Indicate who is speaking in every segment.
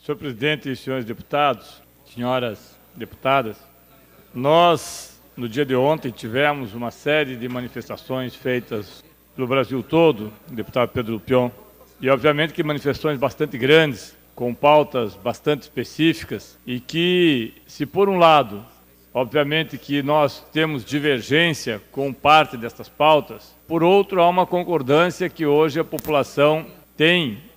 Speaker 1: Senhor presidente e senhores deputados, senhoras deputadas, nós, no dia de ontem, tivemos uma série de manifestações feitas pelo Brasil todo, o deputado Pedro Lupion, e obviamente que manifestações bastante grandes, com pautas bastante específicas, e que, se por um lado, obviamente que nós temos divergência com parte dessas pautas, por outro, há uma concordância que hoje a população tem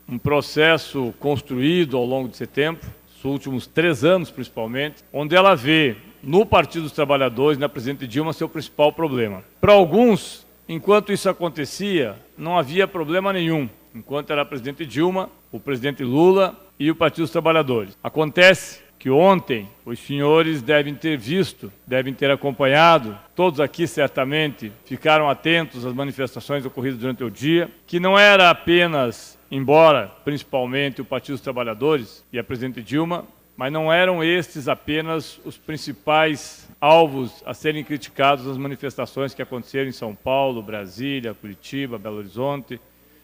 Speaker 1: um processo construído ao longo desse tempo, nos últimos 3 anos principalmente, onde ela vê no Partido dos Trabalhadores, na presidente Dilma, seu principal problema. Para alguns, enquanto isso acontecia, não havia problema nenhum, enquanto era a presidente Dilma, o presidente Lula e o Partido dos Trabalhadores. Acontece que ontem os senhores devem ter visto, devem ter acompanhado, todos aqui certamente ficaram atentos às manifestações ocorridas durante o dia, que não era apenas, embora principalmente o Partido dos Trabalhadores e a presidente Dilma, mas não eram estes apenas os principais alvos a serem criticados nas manifestações que aconteceram em São Paulo, Brasília, Curitiba, Belo Horizonte,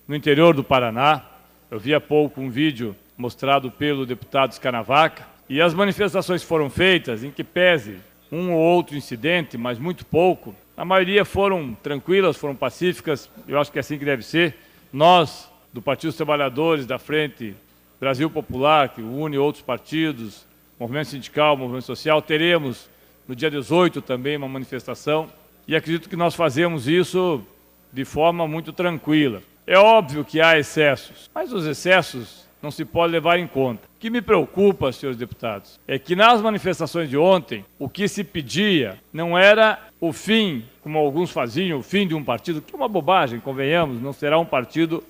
Speaker 1: no interior do Paraná. Eu vi há pouco um vídeo mostrado pelo deputado Scanavaca, e as manifestações foram feitas em que pese um ou outro incidente, mas muito pouco. A maioria foram tranquilas, foram pacíficas, eu acho que é assim que deve ser. Nós, do Partido dos Trabalhadores, da Frente Brasil Popular, que une outros partidos, movimento sindical, movimento social, teremos no dia 18 também uma manifestação, e acredito que nós fazemos isso de forma muito tranquila. É óbvio que há excessos, mas os excessos não se pode levar em conta. O que me preocupa, senhores deputados, é que nas manifestações de ontem, o que se pedia não era o fim, como alguns faziam, o fim de um partido, que é uma bobagem, convenhamos, não será um partido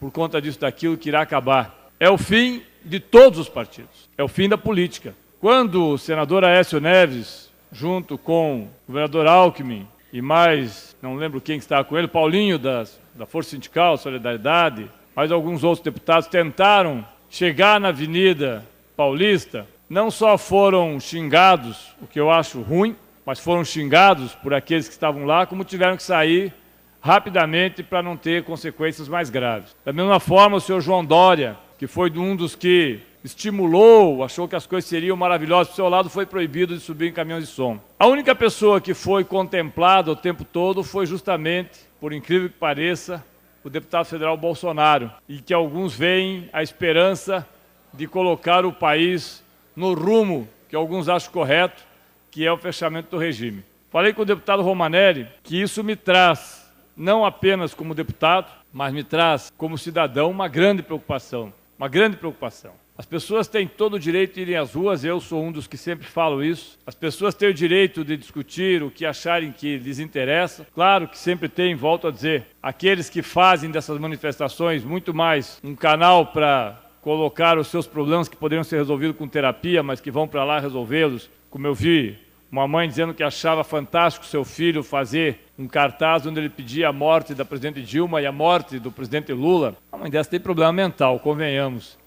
Speaker 1: por conta disso, daquilo que irá acabar. É o fim de todos os partidos, é o fim da política. Quando o senador Aécio Neves, junto com o governador Alckmin e mais, não lembro quem estava com ele, Paulinho da Força Sindical, Solidariedade, mas alguns outros deputados tentaram chegar na Avenida Paulista, não só foram xingados, o que eu acho ruim, mas foram xingados por aqueles que estavam lá, como tiveram que sair rapidamente para não ter consequências mais graves. Da mesma forma, o senhor João Dória, que foi um dos que estimulou, achou que as coisas seriam maravilhosas, do seu lado foi proibido de subir em caminhões de som. A única pessoa que foi contemplada o tempo todo foi justamente, por incrível que pareça, o deputado federal Bolsonaro, e que alguns veem a esperança de colocar o país no rumo que alguns acham correto, que é o fechamento do regime. Falei com o deputado Romanelli que isso me traz, não apenas como deputado, mas me traz como cidadão uma grande preocupação, uma grande preocupação. As pessoas têm todo o direito de irem às ruas, eu sou um dos que sempre falo isso. As pessoas têm o direito de discutir o que acharem que lhes interessa. Claro que sempre tem, volto a dizer, aqueles que fazem dessas manifestações muito mais um canal para colocar os seus problemas que poderiam ser resolvidos com terapia, mas que vão para lá resolvê-los. Como eu vi uma mãe dizendo que achava fantástico seu filho fazer um cartaz onde ele pedia a morte da presidente Dilma e a morte do presidente Lula. A mãe dessa tem problema mental, convenhamos.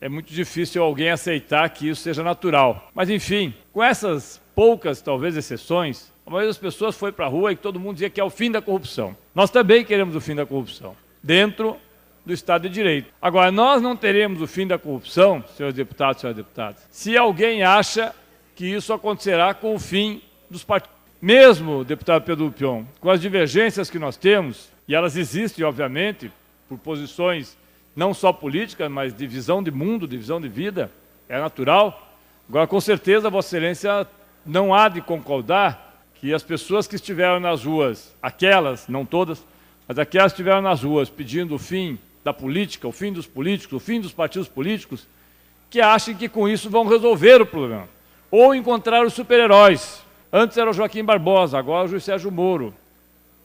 Speaker 1: É muito difícil alguém aceitar que isso seja natural. Mas, enfim, com essas poucas, talvez, exceções, a maioria das pessoas foi para a rua e todo mundo dizia que é o fim da corrupção. Nós também queremos o fim da corrupção, dentro do Estado de Direito. Agora, nós não teremos o fim da corrupção, senhores deputados e senhoras deputadas, se alguém acha que isso acontecerá com o fim dos partidos. Mesmo, deputado Pedro Lupion, com as divergências que nós temos, e elas existem, obviamente, por posições não só política, mas de visão de mundo, de visão de vida, é natural. Agora, com certeza, Vossa Excelência não há de concordar que as pessoas que estiveram nas ruas, aquelas, não todas, mas aquelas que estiveram nas ruas pedindo o fim da política, o fim dos políticos, o fim dos partidos políticos, que achem que com isso vão resolver o problema. Ou encontrar os super-heróis. Antes era o Joaquim Barbosa, agora o juiz Sérgio Moro.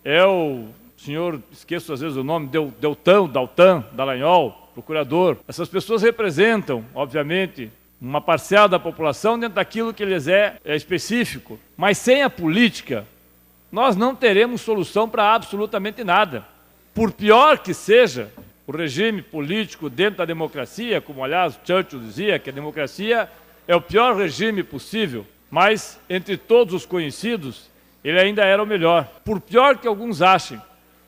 Speaker 1: É o senhor, esqueço às vezes o nome, Daltan Dallagnol, procurador. Essas pessoas representam, obviamente, uma parcela da população dentro daquilo que lhes é específico. Mas sem a política, nós não teremos solução para absolutamente nada. Por pior que seja o regime político dentro da democracia, como, aliás, Churchill dizia, que a democracia é o pior regime possível, mas, entre todos os conhecidos, ele ainda era o melhor. Por pior que alguns achem,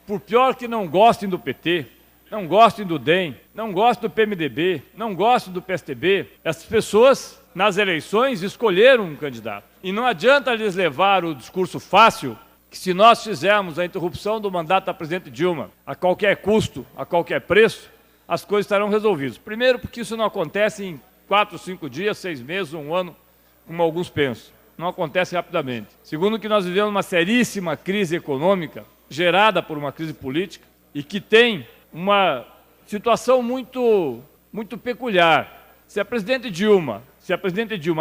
Speaker 1: por pior que não gostem do PT, não gostem do DEM, não gosto do PMDB, não gosto do PSDB. Essas pessoas, nas eleições, escolheram um candidato. E não adianta lhes levar o discurso fácil que se nós fizermos a interrupção do mandato da presidente Dilma a qualquer custo, a qualquer preço, as coisas estarão resolvidas. Primeiro, porque isso não acontece em 4, 5 dias, 6 meses, 1 ano, como alguns pensam. Não acontece rapidamente. Segundo, que nós vivemos uma seríssima crise econômica, gerada por uma crise política, e que tem uma situação muito peculiar. Se a presidente Dilma,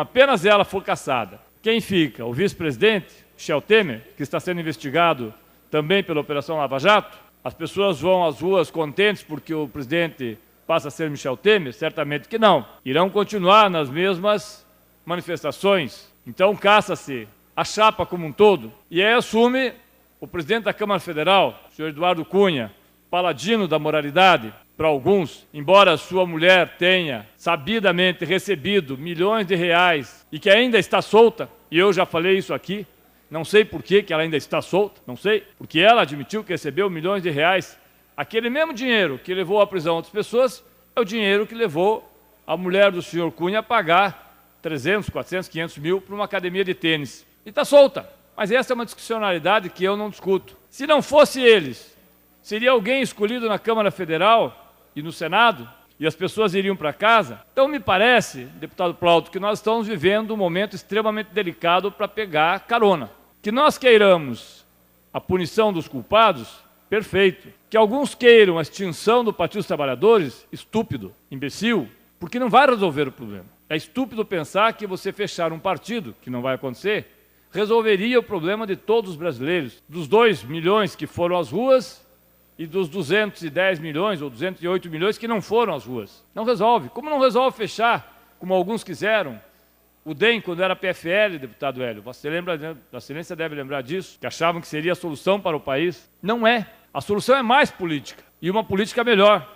Speaker 1: apenas ela for cassada, quem fica? O vice-presidente, Michel Temer, que está sendo investigado também pela Operação Lava Jato? As pessoas vão às ruas contentes porque o presidente passa a ser Michel Temer? Certamente que não. Irão continuar nas mesmas manifestações. Então caça-se a chapa como um todo e aí assume o presidente da Câmara Federal, o senhor Eduardo Cunha, paladino da moralidade para alguns, embora sua mulher tenha sabidamente recebido milhões de reais e que ainda está solta, e eu já falei isso aqui, não sei por que ela ainda está solta, não sei, porque ela admitiu que recebeu milhões de reais. Aquele mesmo dinheiro que levou à prisão outras pessoas é o dinheiro que levou a mulher do senhor Cunha a pagar 300, 400, 500 mil para uma academia de tênis. E está solta. Mas essa é uma discricionalidade que eu não discuto. Se não fosse eles, seria alguém escolhido na Câmara Federal e no Senado, e as pessoas iriam para casa? Então me parece, deputado Plauto, que nós estamos vivendo um momento extremamente delicado para pegar carona. Que nós queiramos a punição dos culpados, perfeito. Que alguns queiram a extinção do Partido dos Trabalhadores, estúpido, imbecil, porque não vai resolver o problema. É estúpido pensar que você fechar um partido, que não vai acontecer, resolveria o problema de todos os brasileiros, dos 2 milhões que foram às ruas e dos 210 milhões ou 208 milhões que não foram às ruas. Não resolve. Como não resolve fechar, como alguns quiseram, o DEM, quando era PFL, deputado Hélio, Vossa Excelência deve lembrar disso, que achavam que seria a solução para o país. Não é. A solução é mais política, e uma política melhor.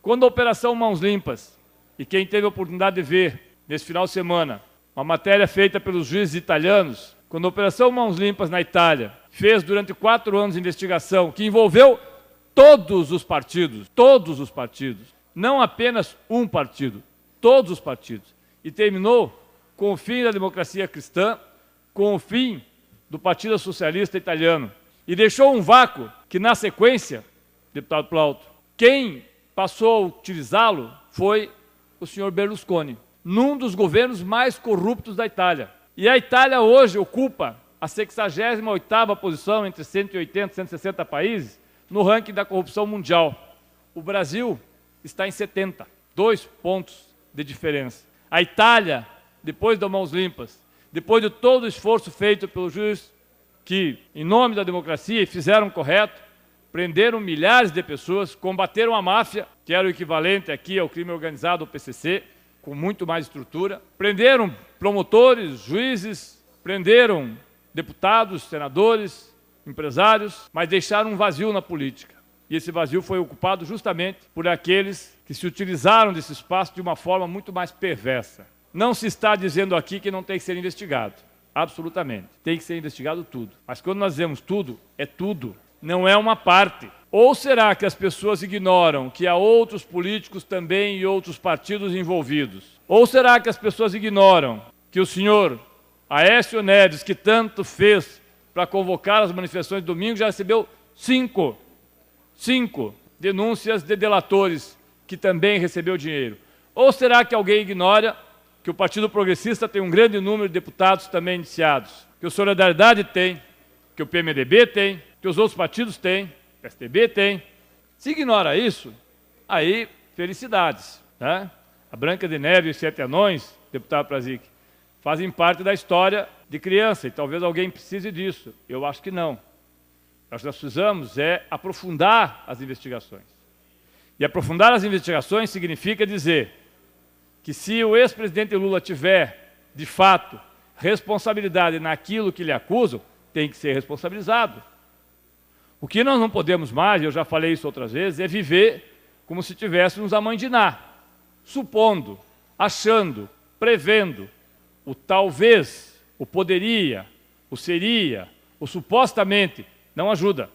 Speaker 1: Quando a Operação Mãos Limpas, e quem teve a oportunidade de ver, nesse final de semana, uma matéria feita pelos juízes italianos, quando a Operação Mãos Limpas na Itália fez durante 4 anos de investigação, que envolveu todos os partidos, não apenas um partido, todos os partidos, e terminou com o fim da democracia cristã, com o fim do Partido Socialista Italiano, e deixou um vácuo que, na sequência, deputado Plauto, quem passou a utilizá-lo foi o senhor Berlusconi, num dos governos mais corruptos da Itália. E a Itália hoje ocupa a 68ª posição entre 180 e 160 países no ranking da corrupção mundial. O Brasil está em 70, 2 pontos de diferença. A Itália, depois das Mãos Limpas, depois de todo o esforço feito pelos juízes que, em nome da democracia, fizeram o correto, prenderam milhares de pessoas, combateram a máfia, que era o equivalente aqui ao crime organizado, o PCC, com muito mais estrutura, prenderam promotores, juízes, prenderam deputados, senadores, empresários, mas deixaram um vazio na política. E esse vazio foi ocupado justamente por aqueles que se utilizaram desse espaço de uma forma muito mais perversa. Não se está dizendo aqui que não tem que ser investigado. Absolutamente. Tem que ser investigado tudo. Mas quando nós dizemos tudo, é tudo. Não é uma parte. Ou será que as pessoas ignoram que há outros políticos também e outros partidos envolvidos? Ou será que as pessoas ignoram que o senhor Aécio Neves, que tanto fez para convocar as manifestações de domingo, já recebeu 5 denúncias de delatores que também recebeu dinheiro? Ou será que alguém ignora que o Partido Progressista tem um grande número de deputados também indiciados? Que o Solidariedade tem, que o PMDB tem, que os outros partidos têm, o PSDB tem. Se ignora isso, aí felicidades, né? A Branca de Neve e os 7 Anões, deputado Prazic, fazem parte da história de criança, e talvez alguém precise disso. Eu acho que não. Nós precisamos aprofundar as investigações. E aprofundar as investigações significa dizer que se o ex-presidente Lula tiver, de fato, responsabilidade naquilo que lhe acusam, tem que ser responsabilizado. O que nós não podemos mais, eu já falei isso outras vezes, é viver como se tivéssemos a mãe de Ná, supondo, achando, prevendo o talvez, o poderia, o seria, o supostamente, não ajuda.